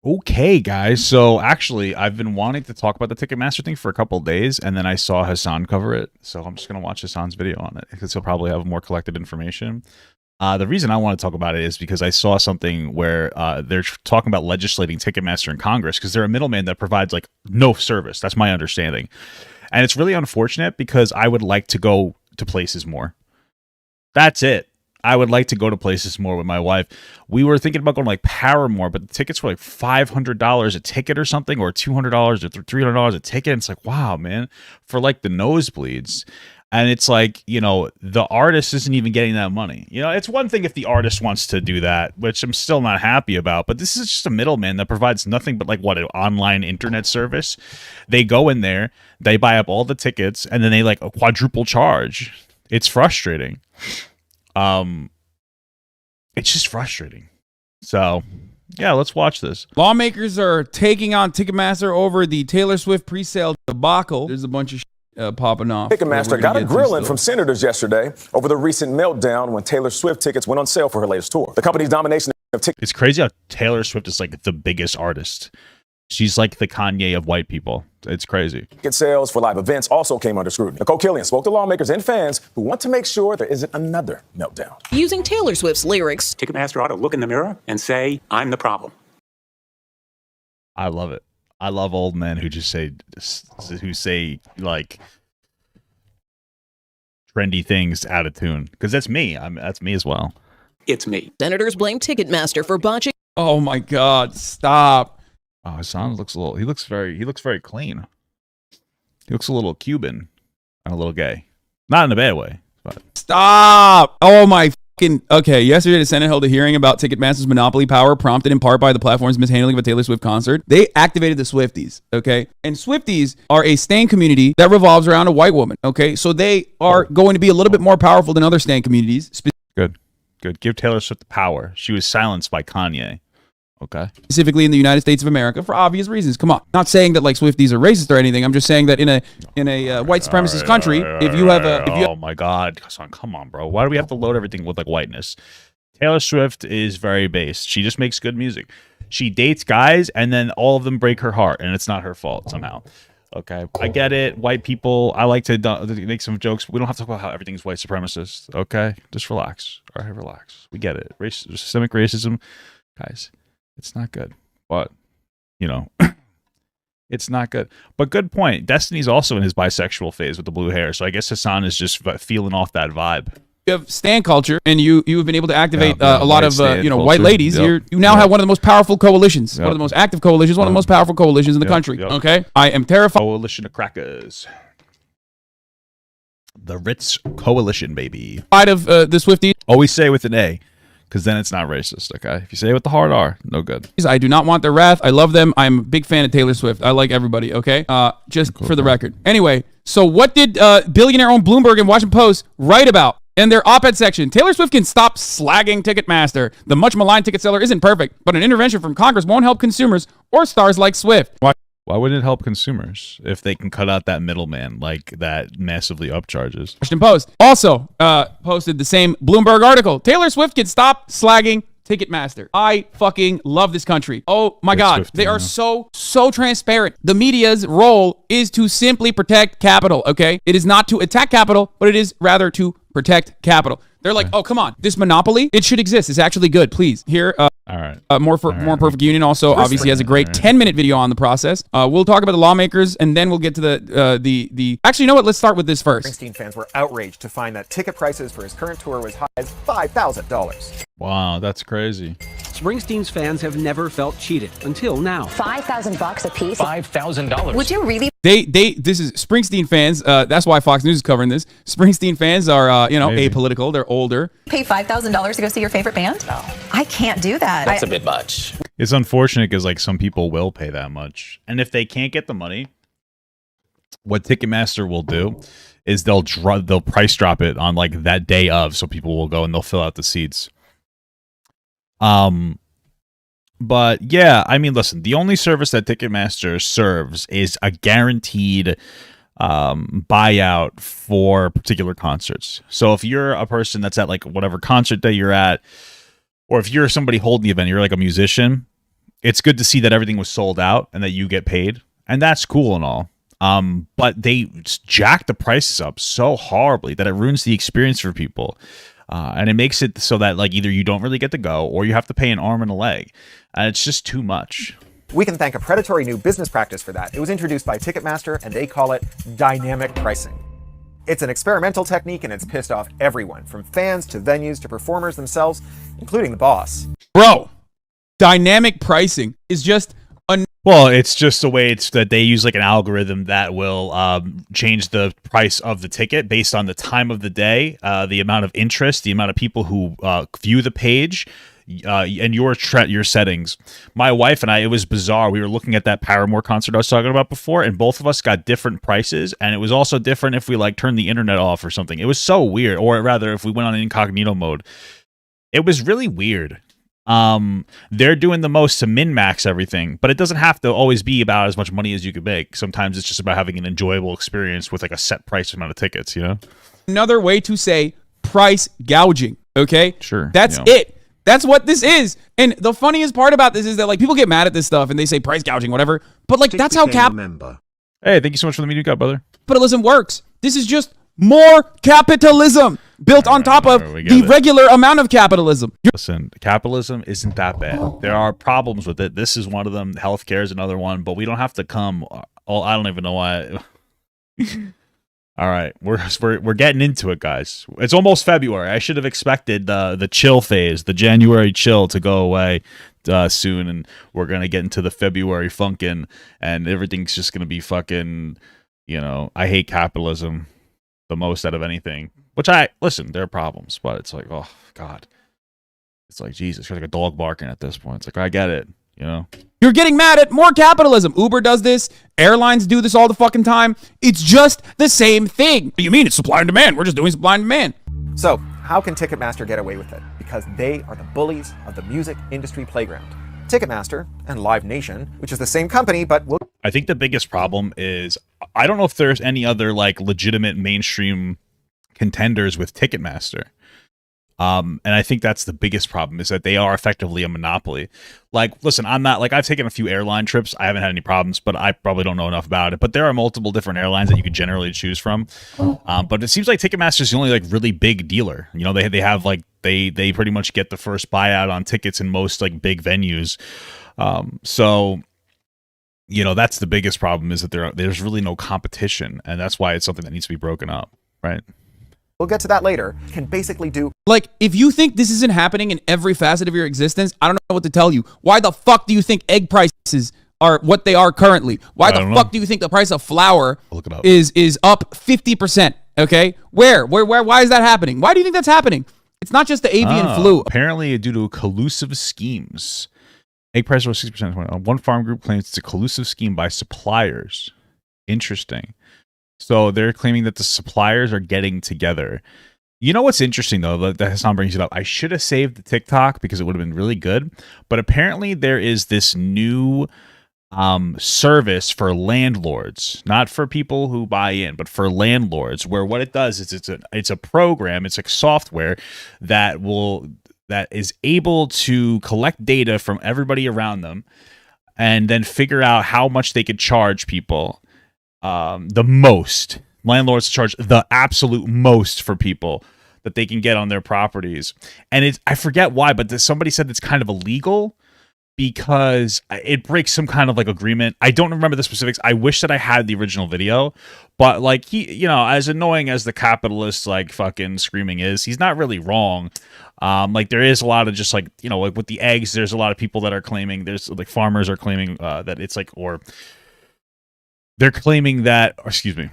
Okay, guys. So actually, I've been wanting to talk about the Ticketmaster thing for a couple of days, and then I saw Hassan cover it. So I'm just gonna watch Hassan's video on it because he'll probably have more collected information. The reason I want to talk about it is because I saw something where they're talking about legislating Ticketmaster in Congress because they're a middleman that provides like no service. That's my understanding, and it's really unfortunate because I would like to go to places more. That's it. I would like to go to places more with my wife. We were thinking about going to like Paramore, but the tickets were like $500 a ticket or something, or $200 or $300 a ticket. And it's like, wow, man, for like the nosebleeds. And it's like, the artist isn't even getting that money. It's one thing if the artist wants to do that, which I'm still not happy about. But this is just a middleman that provides nothing but like an online internet service. They go in there, they buy up all the tickets, and then they like a quadruple charge. It's frustrating. It's just frustrating. So, yeah, let's watch this. Lawmakers are taking on Ticketmaster over the Taylor Swift pre-sale debacle. There's a bunch of popping off. Ticketmaster got a grilling from senators yesterday over the recent meltdown when Taylor Swift tickets went on sale for her latest tour. The company's domination of tickets. It's crazy how Taylor Swift is like the biggest artist. She's like the Kanye of white people. It's crazy. Ticket sales for live events also came under scrutiny. Nicole Killian spoke to lawmakers and fans who want to make sure there isn't another meltdown. Using Taylor Swift's lyrics, Ticketmaster ought to look in the mirror and say, I'm the problem. I love it. I love old men who say like trendy things out of tune. Because that's me. That's me as well. It's me. Senators blame Ticketmaster for botching. Oh my God! Stop. Oh, Hassan looks he looks very clean. He looks a little Cuban and a little gay. Not in a bad way, but stop. Oh my fucking okay. Yesterday the Senate held a hearing about Ticketmaster's monopoly power, prompted in part by the platform's mishandling of a Taylor Swift concert. They activated the Swifties, okay? And Swifties are a stan community that revolves around a white woman, okay? So they are going to be a little bit more powerful than other stan communities. Good. Give Taylor Swift the power. She was silenced by Kanye. Okay. Specifically in the United States of America for obvious reasons. Come on. Not saying that like Swifties are racist or anything. I'm just saying that in a white supremacist country, if you have oh my God, come on, bro. Why do we have to load everything with like whiteness? Taylor Swift is very based. She just makes good music. She dates guys and then all of them break her heart and it's not her fault somehow. Okay, I get it. White people, I like to make some jokes. We don't have to talk about how everything's white supremacist. Okay, just relax. All right, relax. We get it. Systemic racism, guys. It's not good, but it's not good. But good point. Destiny's also in his bisexual phase with the blue hair, so I guess Hassan is just feeling off that vibe. You have stan culture, and you've been able to activate a lot of white ladies. Yep. You now have one of the most powerful coalitions, one of the most active coalitions, one of the most powerful coalitions in the country. Yep. Okay, I am terrified. Coalition of crackers. The Ritz Coalition, baby. Of the Swifties. Always say with an A. Because then it's not racist, okay? If you say it with the hard R, no good. I do not want their wrath. I love them. I'm a big fan of Taylor Swift. I like everybody, okay? Just for the record. Anyway, so what did billionaire-owned Bloomberg and Washington Post write about in their op-ed section? Taylor Swift can stop slagging Ticketmaster. The much-maligned ticket seller isn't perfect, but an intervention from Congress won't help consumers or stars like Swift. Why wouldn't it help consumers if they can cut out that middleman like that massively upcharges? Washington Post also posted the same Bloomberg article. Taylor Swift can stop slagging Ticketmaster. I fucking love this country. Oh my God. Swifty, they are so transparent. The media's role is to simply protect capital, okay? It is not to attack capital, but it is rather to protect capital. They're like, oh, come on. This monopoly, it should exist. It's actually good. Please. Here, all right. More Perfect Union also obviously has a great 10-minute video on the process. We'll talk about the lawmakers, and then we'll get to the. Actually, you know what? Let's start with this first. Springsteen fans were outraged to find that ticket prices for his current tour was high as $5,000. Wow, that's crazy. Springsteen's fans have never felt cheated until now. $5,000 a piece. $5,000. Would you really? This is Springsteen fans. That's why Fox News is covering this. Springsteen fans are, apolitical. They're older. Pay $5,000 to go see your favorite band? No. I can't do that. That's a bit much. It's unfortunate because like some people will pay that much. And if they can't get the money, what Ticketmaster will do is they'll price drop it on like that day of, so people will go and they'll fill out the seats. But yeah, I mean, listen, the only service that Ticketmaster serves is a guaranteed buyout for particular concerts. So if you're a person that's at like whatever concert that you're at, or if you're somebody holding the event, you're like a musician, it's good to see that everything was sold out and that you get paid, and that's cool and all. But they jack the prices up so horribly that it ruins the experience for people. And it makes it so that like either you don't really get to go or you have to pay an arm and a leg. And it's just too much. We can thank a predatory new business practice for that. It was introduced by Ticketmaster, and they call it dynamic pricing. It's an experimental technique, and it's pissed off everyone, from fans to venues to performers themselves, including the boss. Bro, dynamic pricing is just well, it's just the way it's that they use like an algorithm that will change the price of the ticket based on the time of the day, the amount of interest, the amount of people who view the page, and your settings. My wife and I, it was bizarre. We were looking at that Paramore concert I was talking about before, and both of us got different prices, and it was also different if we like turned the internet off or something. It was so weird, or rather, if we went on incognito mode. It was really weird. They're doing the most to min-max everything, but it doesn't have to always be about as much money as you could make. Sometimes it's just about having an enjoyable experience with like a set price amount of tickets, you know? another way to say price gouging, okay? Sure. That's it. That's what this is. And the funniest part about this is that like people get mad at this stuff and they say price gouging, whatever. But like that's how Hey, thank you so much for the media cut, brother. capitalism works. This is just more capitalism built on top of the regular amount of capitalism. Listen, capitalism isn't that bad. There are problems with it. This is one of them. Healthcare is another one, but we don't have to come. I don't even know why. All right, we're getting into it, guys. It's almost February. I should have expected the chill phase, the January chill, to go away soon, and we're gonna get into the February funkin', and everything's just gonna be fucking. You know, I hate capitalism the most out of anything. Which listen, there are problems, but it's like, oh God, it's like Jesus, you're like a dog barking at this point. It's like I get it, you know. You're getting mad at more capitalism. Uber does this. Airlines do this all the fucking time. It's just the same thing. What do you mean? It's supply and demand. We're just doing supply and demand. So, how can Ticketmaster get away with it? Because they are the bullies of the music industry playground. Ticketmaster and Live Nation, which is the same company, but will... I think the biggest problem is I don't know if there's any other like legitimate mainstream contenders with Ticketmaster. And I think that's the biggest problem is that they are effectively a monopoly. Like, listen, I'm not like I've taken a few airline trips. I haven't had any problems, but I probably don't know enough about it. But there are multiple different airlines that you could generally choose from. But it seems like Ticketmaster is the only like really big dealer. You know, they have like they pretty much get the first buyout on tickets in most like big venues. So you know, that's the biggest problem is that there's really no competition, and that's why it's something that needs to be broken up, right? We'll get to that later. Can basically do... Like, if you think this isn't happening in every facet of your existence, I don't know what to tell you. Why the fuck do you think egg prices are what they are currently? Why the fuck do you think the price of flour is up 50%? Okay? Why is that happening? Why do you think that's happening? It's not just the avian flu. Apparently due to collusive schemes. Egg price rose 6%. One farm group claims it's a collusive scheme by suppliers. Interesting. So they're claiming that the suppliers are getting together. You know what's interesting, though, that Hassan brings it up? I should have saved the TikTok because it would have been really good. But apparently there is this new service for landlords, not for people who buy in, but for landlords, where what it does is it's a program, it's like software that is able to collect data from everybody around them and then figure out how much they could charge people. The most landlords charge the absolute most for people that they can get on their properties. And I forget why, but somebody said it's kind of illegal because it breaks some kind of like agreement. I don't remember the specifics. I wish that I had the original video, but like you know, as annoying as the capitalist like fucking screaming is, he's not really wrong. Like there is a lot of just like, you know, like with the eggs, there's a lot of people that are claiming there's like farmers are claiming that it's like, or they're claiming that, or excuse me,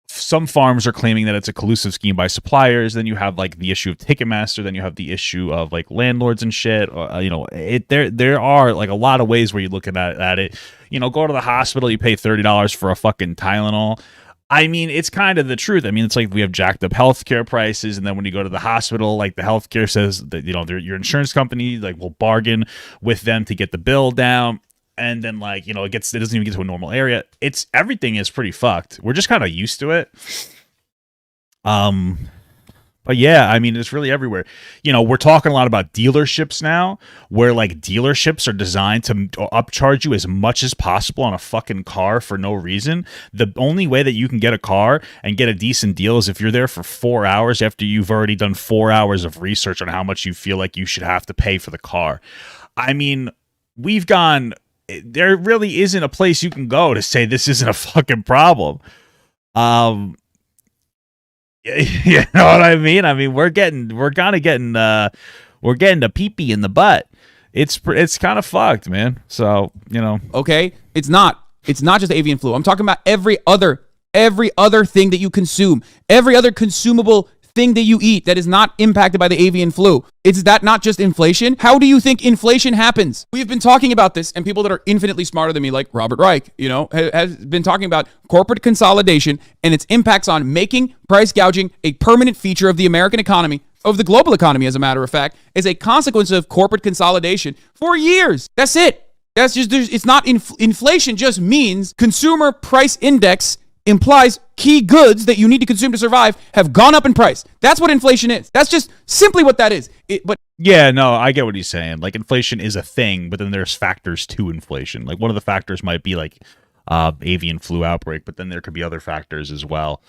some farms are claiming that it's a collusive scheme by suppliers. Then you have like the issue of Ticketmaster. Then you have the issue of like landlords and shit. You know, there are like a lot of ways where you look at it. You know, go to the hospital, you pay $30 for a fucking Tylenol. I mean, it's kind of the truth. I mean, it's like we have jacked up healthcare prices, and then when you go to the hospital, like the healthcare says that, you know, your insurance company like will bargain with them to get the bill down. And then like, you know, it doesn't even get to a normal area. Everything is pretty fucked. We're just kind of used to it. But yeah, I mean, it's really everywhere. You know, we're talking a lot about dealerships now, where like dealerships are designed to upcharge you as much as possible on a fucking car for no reason. The only way that you can get a car and get a decent deal is if you're there for 4 hours after you've already done 4 hours of research on how much you feel like you should have to pay for the car. I mean, there really isn't a place you can go to say this isn't a fucking problem. You know what I mean? I mean, we're getting the pee-pee in the butt. It's kind of fucked, man. So, you know. Okay? It's not just avian flu. I'm talking about every other thing that you consume, every other consumable thing that you eat that is not impacted by the avian flu. Is that not just inflation? How do you think inflation happens? We've been talking about this, and people that are infinitely smarter than me, like Robert Reich, you know, has been talking about corporate consolidation and its impacts on making price gouging a permanent feature of the American economy, of the global economy, as a matter of fact, as a consequence of corporate consolidation for years. That's it. That's just, it's not, inflation just means consumer price index implies key goods that you need to consume to survive have gone up in price. That's what inflation is. That's just simply what that is. But yeah, no, I get what he's saying. Like, inflation is a thing, but then there's factors to inflation. Like, one of the factors might be like avian flu outbreak, but then there could be other factors as well.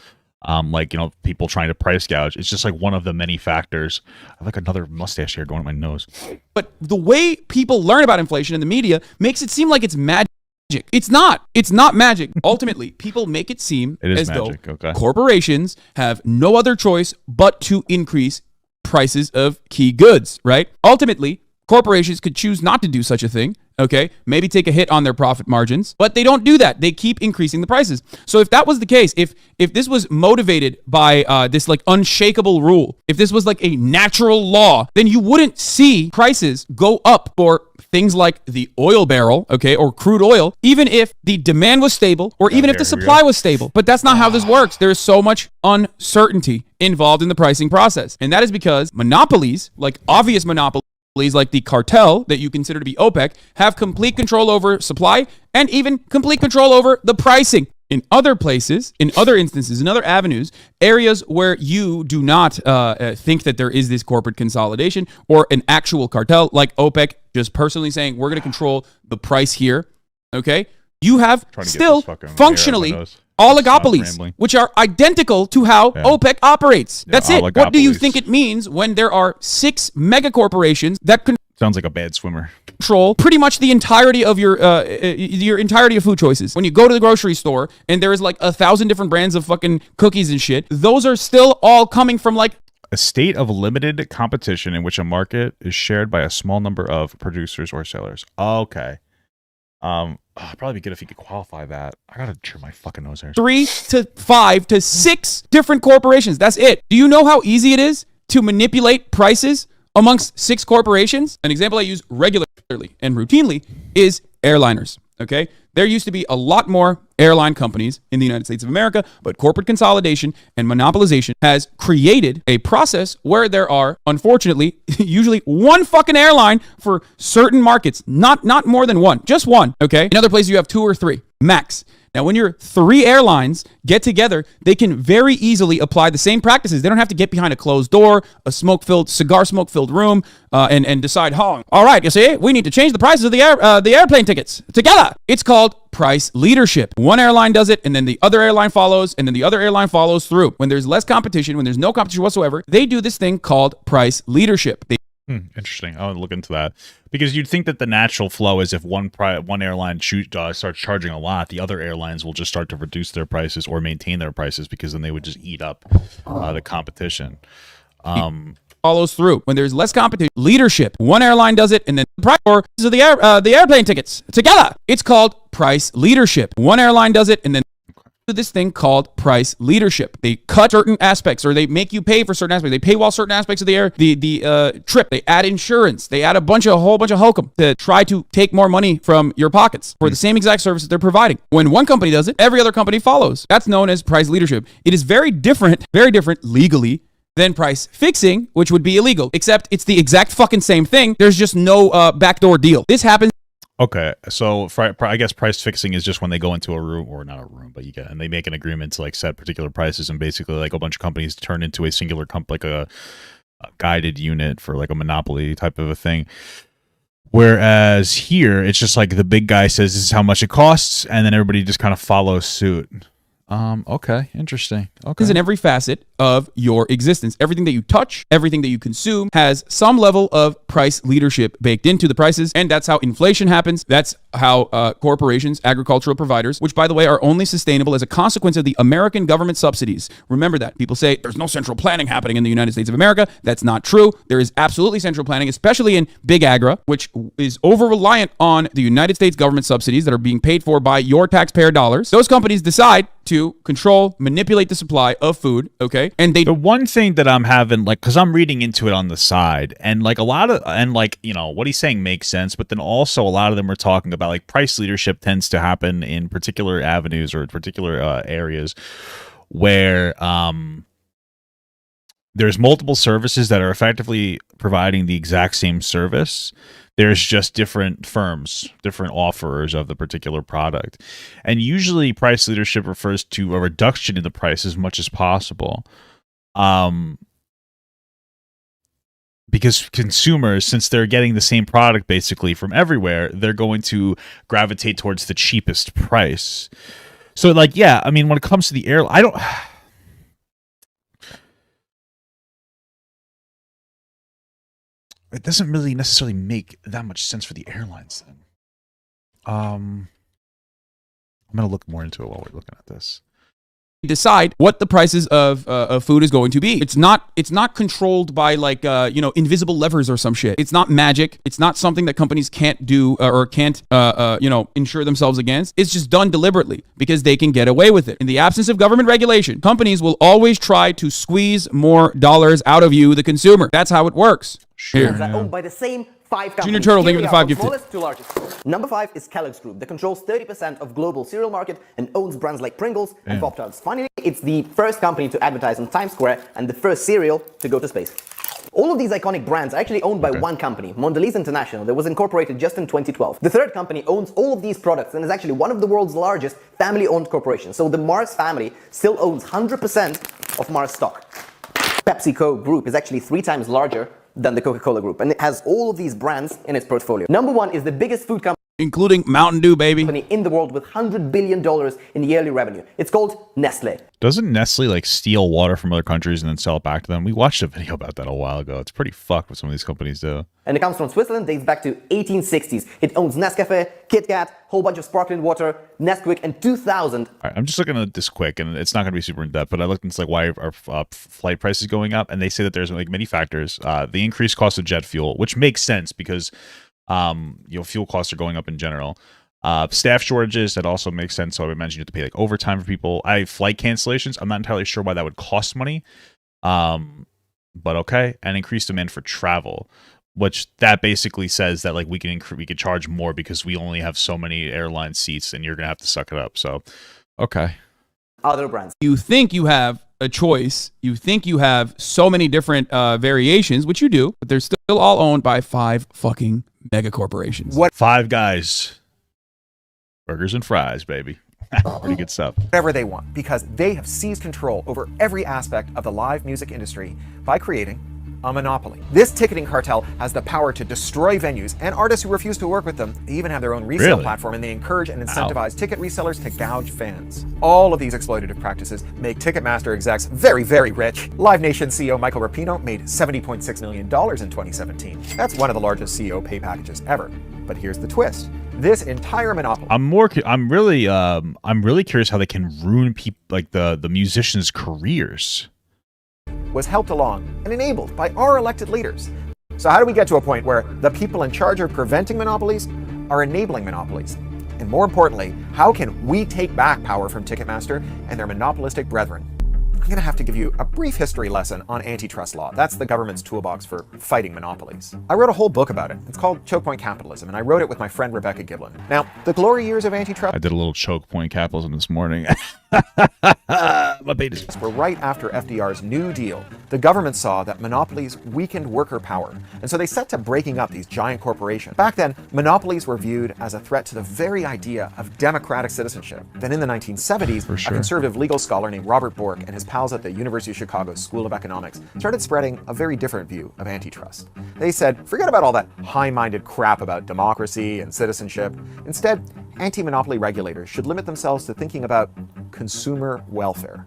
Like, you know, people trying to price gouge. It's just like one of the many factors. I have like another mustache hair going on my nose. But the way people learn about inflation in the media makes it seem like it's magic. It's not. It's not magic. Ultimately, people make it seem as magic. though corporations have no other choice but to increase prices of key goods, right? Ultimately, corporations could choose not to do such a thing, okay? Maybe take a hit on their profit margins, but they don't do that. They keep increasing the prices. So if that was the case, if this was motivated by this like unshakable rule, if this was like a natural law, then you wouldn't see prices go up for things like the oil barrel, okay, or crude oil, even if the demand was stable or even if the supply was stable. But that's not how this works. There is so much uncertainty involved in the pricing process. And that is because monopolies, like obvious monopolies, like the cartel that you consider to be OPEC, have complete control over supply and even complete control over the pricing. In other places, in other instances, in other avenues, areas where you do not think that there is this corporate consolidation or an actual cartel like OPEC just personally saying, we're going to control the price here, okay? You have still functionally oligopolies, which are identical to how OPEC operates. That's it. What do you think it means when there are 6 mega corporations that sounds like a bad swimmer. Control pretty much the entirety of your entirety of food choices. When you go to the grocery store and there is like 1,000 different brands of fucking cookies and shit, those are still all coming from like a state of limited competition in which a market is shared by a small number of producers or sellers. Okay. It'd probably be good if you could qualify that. I gotta trim my fucking nose hairs. 3 to 5 to 6 different corporations. That's it. Do you know how easy it is to manipulate prices amongst 6 corporations? An example I use regularly and routinely is airliners, okay? There used to be a lot more airline companies in the United States of America, but corporate consolidation and monopolization has created a process where there are, unfortunately, usually one fucking airline for certain markets, not more than one, just one, okay? In other places, you have 2 or 3, max. Now, when your 3 airlines get together, they can very easily apply the same practices. They don't have to get behind a closed door, a cigar smoke-filled room, and decide, all right, you see, we need to change the prices of the airplane tickets together. It's called price leadership. One airline does it, and then the other airline follows, and then the other airline follows through. When there's less competition, when there's no competition whatsoever, they do this thing called price leadership. Interesting. I want to look into that because you'd think that the natural flow is if one airline starts charging a lot, the other airlines will just start to reduce their prices or maintain their prices because then they would just eat up the competition. Follows through. When there's less competition, leadership. One airline does it, and then the price of the airplane tickets together. It's called price leadership. One airline does it, and then this thing called price leadership. They cut certain aspects, or they make you pay for certain aspects. They paywall certain aspects of the trip. They add insurance. They add a whole bunch of hokum to try to take more money from your pockets for the same exact services they're providing. When one company does it, every other company follows. That's known as price leadership. It is very different legally than price fixing, which would be illegal, except it's the exact fucking same thing. There's just no backdoor deal. This happens Okay, so I guess price fixing is just when they go into a room, or not a room, but and they make an agreement to like set particular prices, and basically like a bunch of companies turn into a singular like a guided unit for like a monopoly type of a thing. Whereas here, it's just like the big guy says this is how much it costs, and then everybody just kind of follows suit. Okay, interesting. Okay. Is in every facet of your existence. Everything that you touch, everything that you consume has some level of price leadership baked into the prices, and that's how inflation happens. That's how corporations, agricultural providers, which by the way are only sustainable as a consequence of the American government subsidies. Remember that. People say there's no central planning happening in the United States of America. That's not true. There is absolutely central planning, especially in big agra, which is over-reliant on the United States government subsidies that are being paid for by your taxpayer dollars. Those companies decide to control, manipulate the supply of food, okay? And the one thing that I'm having, like, because I'm reading into it on the side, and like a lot of, and like, you know, what he's saying makes sense, but then also a lot of them are talking about like price leadership tends to happen in particular avenues or particular areas where there's multiple services that are effectively providing the exact same service. There's just different firms, different offerers of the particular product. And usually price leadership refers to a reduction in the price as much as possible. Because consumers, since they're getting the same product basically from everywhere, they're going to gravitate towards the cheapest price. So like, yeah, I mean, when it comes to the airline, it doesn't really necessarily make that much sense for the airlines then. I'm going to look more into it while we're looking at this. decide what the prices of food is going to be. It's not controlled by like invisible levers or some shit. It's not magic. It's not something that companies can't do or can't insure themselves against. It's just done deliberately because they can get away with it. In the absence of government regulation, companies will always try to squeeze more dollars out of you, the consumer. That's how it works. Sure. That owned by the same 5 companies. Junior Turtle, thank you for the 5 gifted. Smallest to largest. Number 5 is Kellogg's Group that controls 30% of global cereal market and owns brands like Pringles and Pop-Tarts. Finally, it's the first company to advertise on Times Square and the first cereal to go to space. All of these iconic brands are actually owned by one company, Mondelez International, that was incorporated just in 2012. The third company owns all of these products and is actually one of the world's largest family-owned corporations. So the Mars family still owns 100% of Mars stock. PepsiCo Group is actually 3 times larger than the Coca-Cola Group, and it has all of these brands in its portfolio. Number 1 is the biggest food company, including Mountain Dew, baby, in the world with $100 billion in yearly revenue. It's called Nestle. Doesn't Nestle like steal water from other countries and then sell it back to them? We watched a video about that a while ago. It's pretty fucked what some of these companies do. And it comes from Switzerland, dates back to 1860s. It owns Nescafe, Kit Kat, whole bunch of sparkling water, Nesquik, and 2000. All right, I'm just looking at this quick, and it's not going to be super in depth, but I looked into like why our flight price is going up, and they say that there's like many factors. The increased cost of jet fuel, which makes sense because fuel costs are going up in general. Staff shortages, that also makes sense. So I would imagine you have to pay like overtime for people. I have flight cancellations. I'm not entirely sure why that would cost money. But okay. And increased demand for travel, which that basically says that like we could charge more because we only have so many airline seats and you're going to have to suck it up. So, okay. Other brands. You think you have a choice. You think you have so many different variations, which you do, but they're still all owned by 5 fucking mega corporations. What? 5 guys. Burgers and fries, baby. Pretty good stuff. Whatever they want, because they have seized control over every aspect of the live music industry by creating a monopoly. This ticketing cartel has the power to destroy venues and artists who refuse to work with them. They even have their own resale platform, and they encourage and incentivize ticket resellers to gouge fans. All of these exploitative practices make Ticketmaster execs very, very rich. Live Nation CEO Michael Rapino made $70.6 million in 2017. That's one of the largest CEO pay packages ever. But here's the twist. This entire monopoly. I'm really curious how they can ruin people like the musicians' careers. Was helped along and enabled by our elected leaders. So how do we get to a point where the people in charge of preventing monopolies are enabling monopolies? And more importantly, how can we take back power from Ticketmaster and their monopolistic brethren? I'm going to have to give you a brief history lesson on antitrust law. That's the government's toolbox for fighting monopolies. I wrote a whole book about it. It's called Choke Point Capitalism, and I wrote it with my friend Rebecca Giblin. Now, the glory years of antitrust... I did a little choke point capitalism this morning. My beta were right after FDR's New Deal. The government saw that monopolies weakened worker power, and so they set to breaking up these giant corporations. Back then, monopolies were viewed as a threat to the very idea of democratic citizenship. Then in the 1970s, a conservative legal scholar named Robert Bork and his pals at the University of Chicago School of Economics started spreading a very different view of antitrust. They said, forget about all that high-minded crap about democracy and citizenship. Instead, anti-monopoly regulators should limit themselves to thinking about consumer welfare.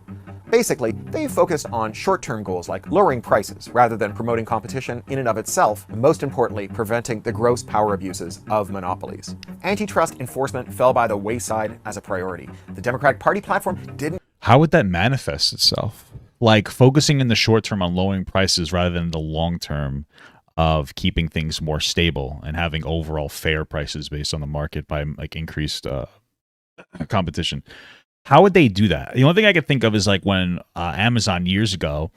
Basically, they focused on short-term goals like lowering prices rather than promoting competition in and of itself, and most importantly, preventing the gross power abuses of monopolies. Antitrust enforcement fell by the wayside as a priority. The Democratic Party platform didn't... How would that manifest itself? Like focusing in the short term on lowering prices rather than the long term of keeping things more stable and having overall fair prices based on the market by like increased competition. How would they do that? The only thing I could think of is like when Amazon years ago,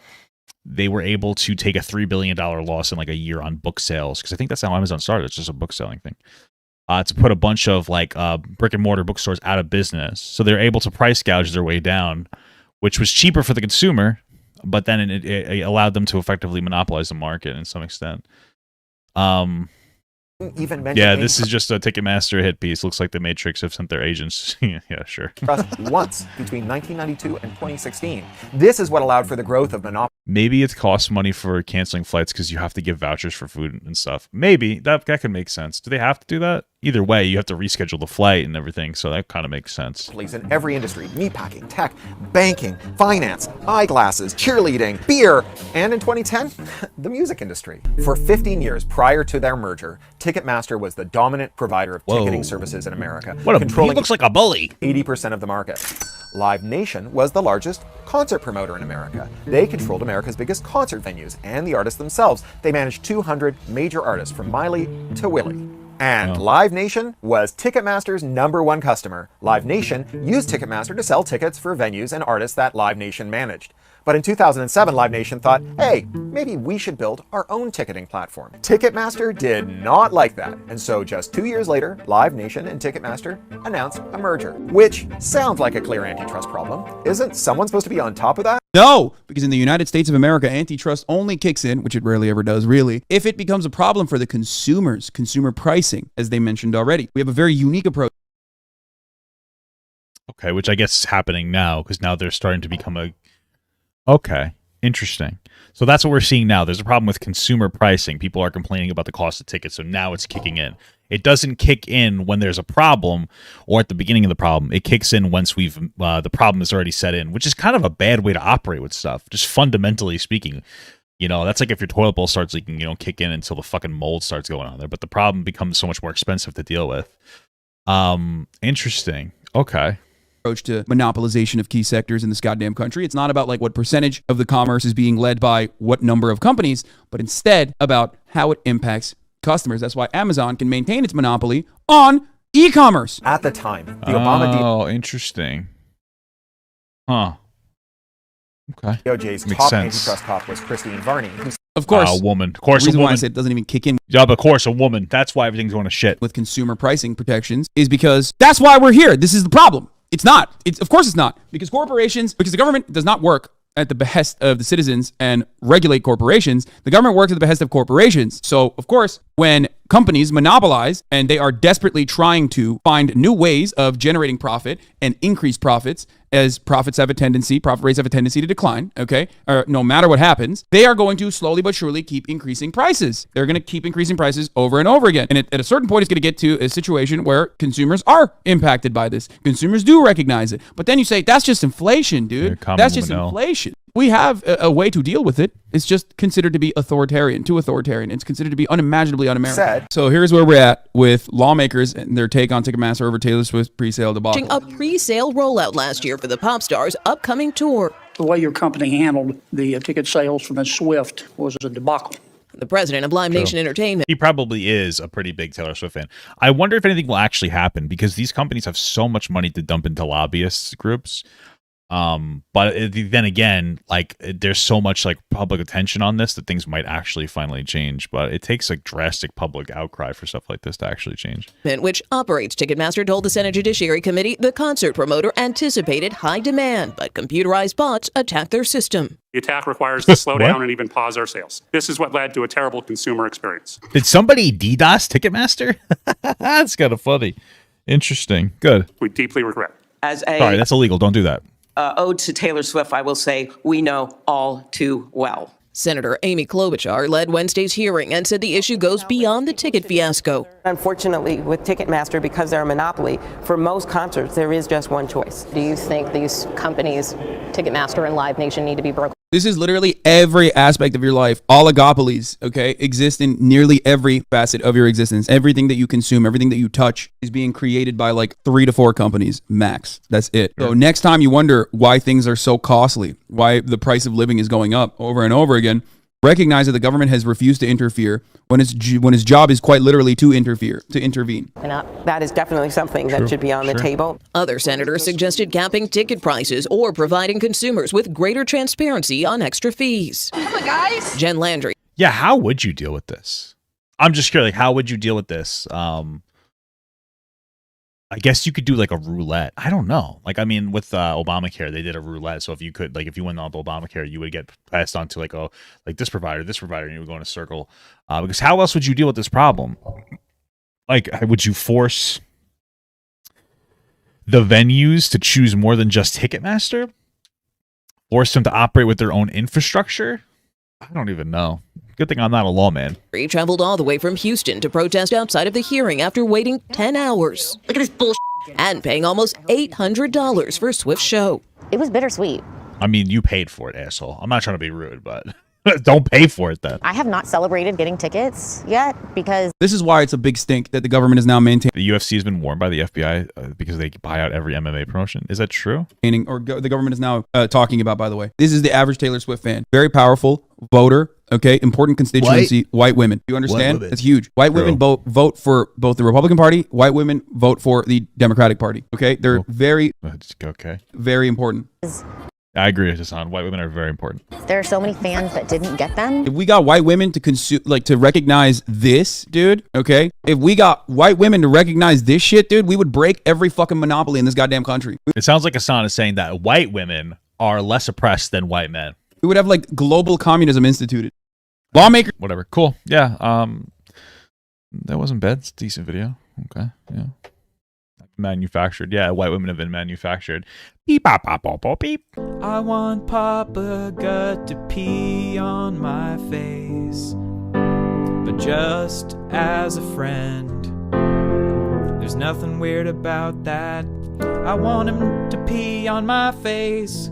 they were able to take a $3 billion loss in like a year on book sales. Because I think that's how Amazon started. It's just a book selling thing. To put a bunch of like brick and mortar bookstores out of business. So they're able to price gouge their way down, which was cheaper for the consumer, but then it allowed them to effectively monopolize the market in some extent. Even yeah, this is just a Ticketmaster hit piece. Looks like the Matrix have sent their agents. Yeah, sure. Once between 1992 and 2016. This is what allowed for the growth of monopoly. Maybe it costs money for canceling flights because you have to give vouchers for food and stuff. Maybe that could make sense. Do they have to do that? Either way, you have to reschedule the flight and everything, so that kind of makes sense. Police in every industry: meatpacking, tech, banking, finance, eyeglasses, cheerleading, beer, and in 2010, the music industry. For 15 years prior to their merger, Ticketmaster was the dominant provider of ticketing services in America, He looks like a bully. 80% of the market. Live Nation was the largest concert promoter in America. They controlled America's biggest concert venues and the artists themselves. They managed 200 major artists from Miley to Willie. And Live Nation was Ticketmaster's #1 customer. Live Nation used Ticketmaster to sell tickets for venues and artists that Live Nation managed. But in 2007, Live Nation thought, hey, maybe we should build our own ticketing platform. Ticketmaster did not like that. And so just 2 years later, Live Nation and Ticketmaster announced a merger, which sounds like a clear antitrust problem. Isn't someone supposed to be on top of that? No, because in the United States of America, antitrust only kicks in, which it rarely ever does really, if it becomes a problem for the consumers, consumer pricing, as they mentioned already. We have a very unique approach. Okay, which I guess is happening now because now they're starting to become a... Okay, interesting. So that's what we're seeing now. There's a problem with consumer pricing. People are complaining about the cost of tickets, so now it's kicking in. It doesn't kick in when there's a problem or at the beginning of the problem. It kicks in once we've the problem is already set in, which is kind of a bad way to operate with stuff, just fundamentally speaking. You know, that's like if your toilet bowl starts leaking, you don't kick in until the fucking mold starts going on there, but the problem becomes so much more expensive to deal with. Interesting. Okay. Approach to monopolization of key sectors in this goddamn country. It's not about like what percentage of the commerce is being led by what number of companies, but instead about how it impacts customers. That's why Amazon can maintain its monopoly on e-commerce. At the time, the Obama Oh, interesting. Huh. Okay. DOJ's Makes top sense. antitrust cop was Christine Varney, who Of course. A woman. Of course, the reason a why I woman. say it doesn't even kick in Yeah, but of course, a woman. That's why everything's going to shit. with consumer pricing protections is because that's why we're here. This is the problem. It's not. Of course it's not. Because the government does not work at the behest of the citizens and regulate corporations. The government works at the behest of corporations. So, of course, when companies monopolize and they are desperately trying to find new ways of generating profit and increase profits, as profit rates have a tendency to decline, okay? Or no matter what happens, they are going to slowly but surely keep increasing prices. They're going to keep increasing prices over and over again. And at a certain point, it's going to get to a situation where consumers are impacted by this. Consumers do recognize it. But then you say, that's just inflation, dude. That's just inflation. We have a way to deal with it. It's just considered to be authoritarian. It's considered to be unimaginably un-American. So here's where we're at with lawmakers and their take on Ticketmaster over Taylor Swift's pre-sale debacle. A pre-sale rollout last year for the pop star's upcoming tour. The way your company handled the ticket sales for Ms. Swift was a debacle. The president of Live Nation Entertainment. He probably is a pretty big Taylor Swift fan. I wonder if anything will actually happen because these companies have so much money to dump into lobbyist groups. But then again, like there's so much like public attention on this that things might actually finally change. But it takes like drastic public outcry for stuff like this to actually change. Which operates Ticketmaster told the Senate Judiciary Committee the concert promoter anticipated high demand, but computerized bots attacked their system. The attack requires to slow down and even pause our sales. This is what led to a terrible consumer experience. Did somebody DDoS Ticketmaster? That's kind of funny. Interesting. Good. We deeply regret. Sorry, that's illegal. Don't do that. Ode to Taylor Swift, I will say we know all too well. Senator Amy Klobuchar led Wednesday's hearing and said the issue goes beyond the ticket fiasco. Unfortunately, with Ticketmaster, because they're a monopoly, for most concerts, there is just one choice. Do you think these companies, Ticketmaster and Live Nation, need to be broken? This is literally every aspect of your life. Oligopolies, okay, exist in nearly every facet of your existence. Everything that you consume, everything that you touch is being created by like 3 to 4 companies, max. That's it. So next time you wonder why things are so costly, why the price of living is going up over and over again, recognize that the government has refused to interfere when its job is quite literally to intervene. That is definitely something that should be on the table. Other senators suggested capping ticket prices or providing consumers with greater transparency on extra fees. Come on, guys. Jen Landry. Yeah, how would you deal with this? I'm just curious, like, how would you deal with this? I guess you could do like a roulette. I don't know. Like, I mean, with Obamacare, they did a roulette. So if you could, like, if you went on Obamacare, you would get passed on to like this provider, and you would go in a circle. Because how else would you deal with this problem? Like, would you force the venues to choose more than just Ticketmaster? Force them to operate with their own infrastructure? I don't even know. Good thing I'm not a lawman. He traveled all the way from Houston to protest outside of the hearing after waiting 10 hours. Look at this bullshit. And paying almost $800 for Swift's show. It was bittersweet. I mean, you paid for it, asshole. I'm not trying to be rude, but don't pay for it then. I have not celebrated getting tickets yet because This is why it's a big stink that the government is now maintaining. The UFC has been warned by the FBI because they buy out every MMA promotion. Is that true? The government is now talking about, by the way. This is the average Taylor Swift fan. Very powerful voter, okay? Important constituency, white women. Do you understand? It's huge. White women vote for both the Republican Party. White women vote for the Democratic Party, okay? They're very important. I agree with Hassan. White women are very important. there are so many fans that didn't get them. If we got white women to consume, like, to recognize this, dude, okay? If we got white women to recognize this shit, dude, we would break every fucking monopoly in this goddamn country. It sounds like Hassan is saying that white women are less oppressed than white men. We would have like global communism instituted. Lawmakers. Whatever. Cool. Yeah. That wasn't bad. It's a decent video. Okay. Yeah. Manufactured. Yeah. White women have been manufactured. Beep, bop, bop, bop, bop, beep. I want Papa Gut to pee on my face, but just as a friend. There's nothing weird about that. I want him to pee on my face.